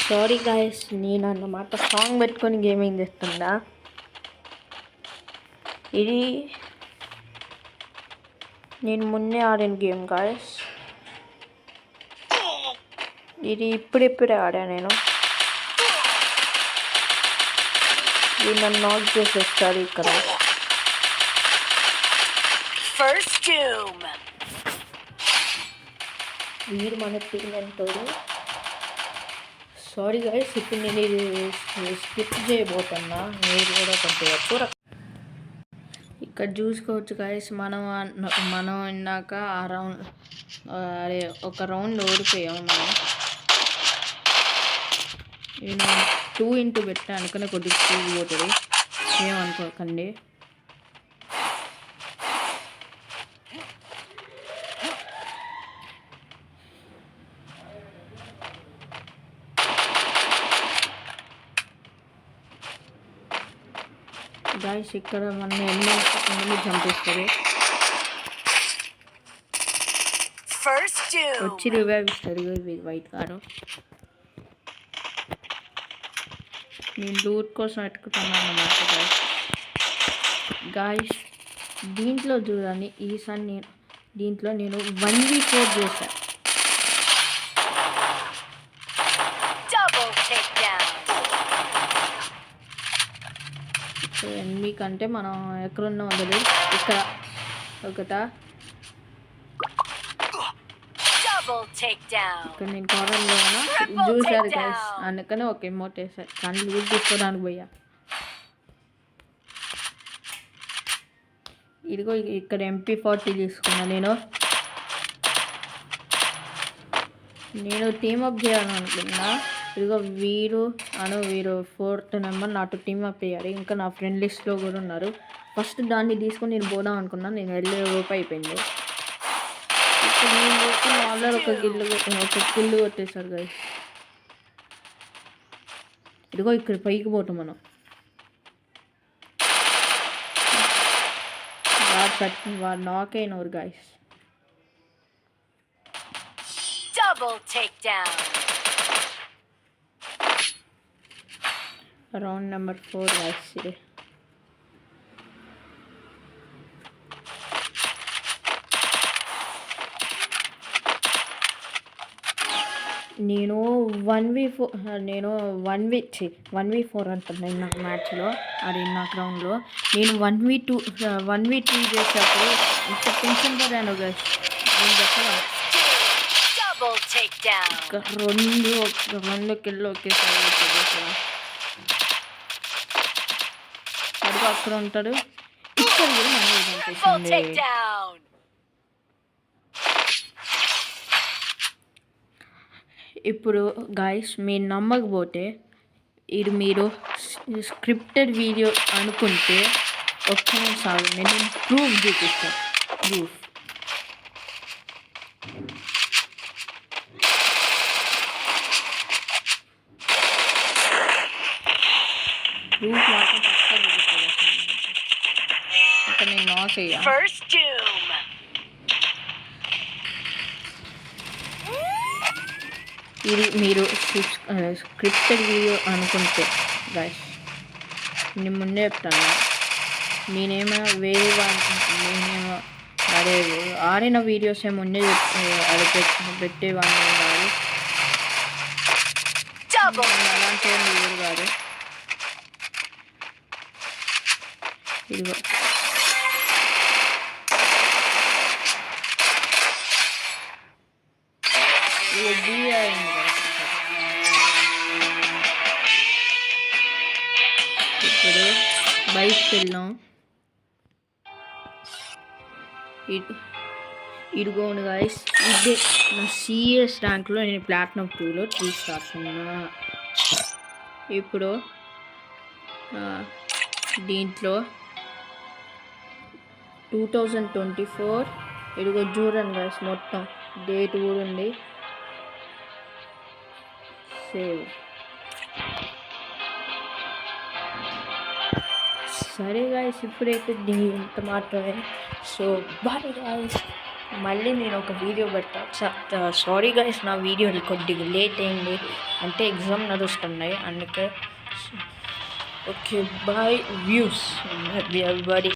Sorry guys, నేను అన్నమాట song పెట్టుకొని గేమింగ్ చేస్తుందా. ఇది నేను మొన్నే ఆడిన గేమ్ గాయస్. ఇది ఇప్పుడిప్పుడే ఆడా నేను. ఇది నన్ను నాక్ చేసేస్తారు ఇక్కడ. వీరు మన టీం అంటారు. సారీ గైస్, ఇప్పుడు నేను ఇది స్కిప్ చేయబోతున్నా. మీరు కూడా కొద్దిగా ఇక్కడ చూసుకోవచ్చు గైస్. మనం ఇందాక ఆ రౌండ్ ఒక రౌండ్ ఓడిపోయాము మనం. నేను 2x పెట్టా అనుకునే కొద్దిగా స్పీడ్ పోతుంది, ఏమనుకోకండి. గాయస్ ఇక్కడ మన ఎన్ని చంపేస్తారు. వచ్చి రివైవ్ ఇస్తారు వైట్ కారు. నేను లూట్ కోసం ఎట్టుకుతున్నాను అన్నమాట గాయస్. దీంట్లో చూడండి, ఈసారి దీంట్లో నేను 1v4 చేశాను. ఎన్వి కంటే మనం ఎక్కడున్నా ఉండదు. ఇక్కడ ఇక్కడ నేను కార్నర్లో ఉన్నా, చూశారు గైస్. అందుకనే ఒక ఎమోట్ వేసారు, కానీ లూట్ తీసుకోవడానికి పోయా. ఇదిగో ఇక్కడ MP40 తీసుకున్నా. నేను టీమప్ చేయాలనుకున్నా. ఇదిగో వీరు 4th నెంబర్ నాతో టీమప్ అయ్యారు. ఇంకా నా ఫ్రెండ్ లిస్ట్లో కూడా ఉన్నారు. ఫస్ట్ దాన్ని తీసుకొని నేను పోదాం అనుకున్నా, నేను వెళ్ళే రూపాయి అయిపోయింది. ఇప్పుడు నేను ఆల్రెడీ ఒక కిల్లు కొట్టేశారు గైస్. ఇదిగో ఇక్కడ పైకి పోతాం మనం. వాడు నాక్ అయినవారు గైస్. Round number 4 guys. ఇది నేను 1v4 అంటున్నాను నాకు మ్యాచ్లో. అది నా గ్రౌండ్లో నేను 1v2 చేసేటప్పుడు ఇంత టెన్షన్ పడాను గైస్. నేను చెప్పగా రెండు కిల్లో ఒకేసారి అడుగు అక్కడ ఉంటాడు. ఇక్కడ కూడా మనకి కనిపిస్తుంది. ఇప్పుడు గాయస్ మీరు నమ్మకపోతే, ఇది మీరు స్క్రిప్టెడ్ వీడియో అనుకుంటే ఒక్క నిమిషం నేను ప్రూఫ్ చూపిస్తాను. ప్రూఫ్ మాత్రం పక్క చూపిస్తాను. అక్కడ నేను నాక్ అయ్యా. ఇది మీరు స్క్రిప్టెడ్ వీడియో అనుకుంటే గాయస్, నేను ముందే చెప్తాను. నేనేమో నేనేమో అదే ఆడిన వీడియోస్ ముందే అది పెట్టేవాడిని కాదు. అలాంటి వీడియో కాదు. ఇదిగో ఇప్పుడు బయటకు వెళ్ళాం. ఇదిగోండి గాయస్, ఇదే నా CS ర్యాంక్లో నేను ప్లాటినం 2లో 3 స్టార్స్ ఉన్నా. ఇప్పుడు దీంట్లో 2024 ఇదిగో చూడండి గైస్, మొత్తం డేట్ కూడా ఉంది. సేవ్. సరే గాయస్, ఇప్పుడైతే దీని ఇంత మాత్రమే. సో బాయ్ గాయస్, మళ్ళీ నేను ఒక వీడియో పెడతా. సారీ గాయస్, నా వీడియో కొద్దిగా లేట్ అయింది, అంటే ఎగ్జామ్ నడుస్తున్నాయి అందుకే. Okay bye views, everybody.